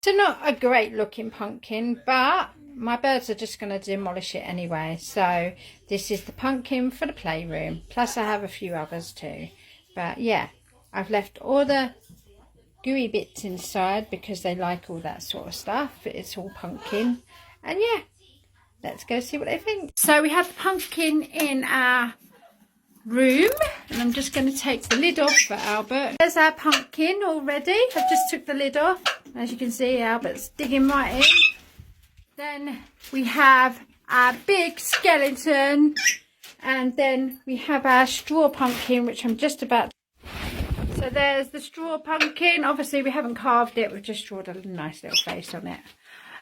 So not a great looking pumpkin, but my birds are just going to demolish it anyway. So this is the pumpkin for the playroom. Plus I have a few others too. But yeah, I've left all the gooey bits inside because they like all that sort of stuff. It's all pumpkin. And yeah, let's go see what they think. So we have the pumpkin in our room, and I'm just going to take the lid off for Albert. There's our pumpkin already. I've just took the lid off. As you can see, Albert's digging right in. Then we have our big skeleton, and then we have our straw pumpkin, which I'm just about. So there's the straw pumpkin. Obviously we haven't carved it, we've just drawn a nice little face on it,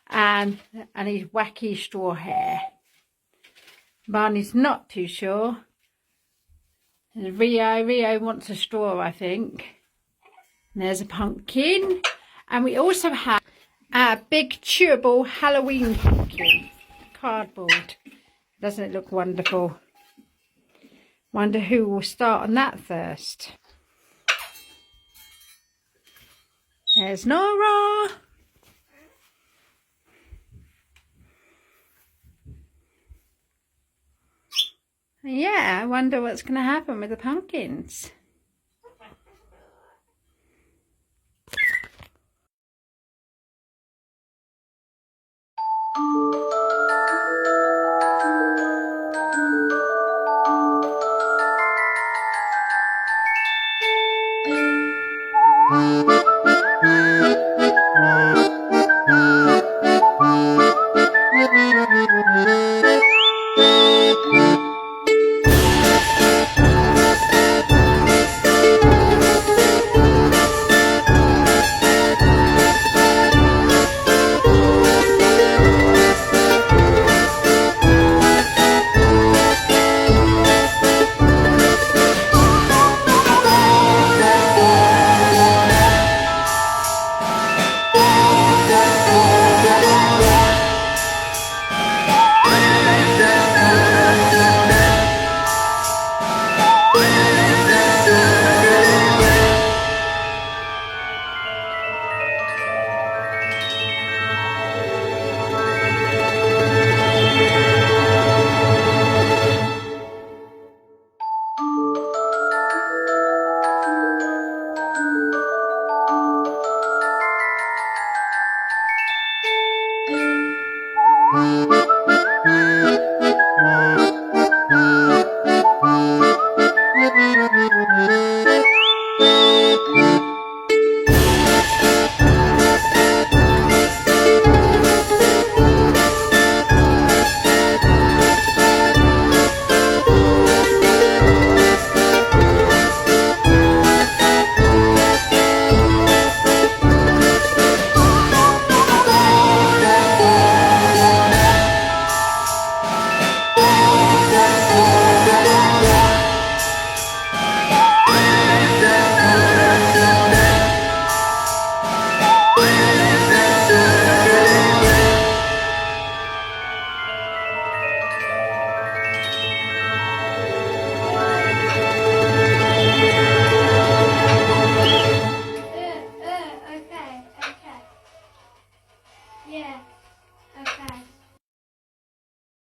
and his wacky straw hair. Barney's not too sure. Rio wants a straw, I think. And there's a pumpkin. And we also have a big chewable Halloween pumpkin. Cardboard. Doesn't it look wonderful? Wonder who will start on that first. There's Nora. Yeah, I wonder what's going to happen with the pumpkins.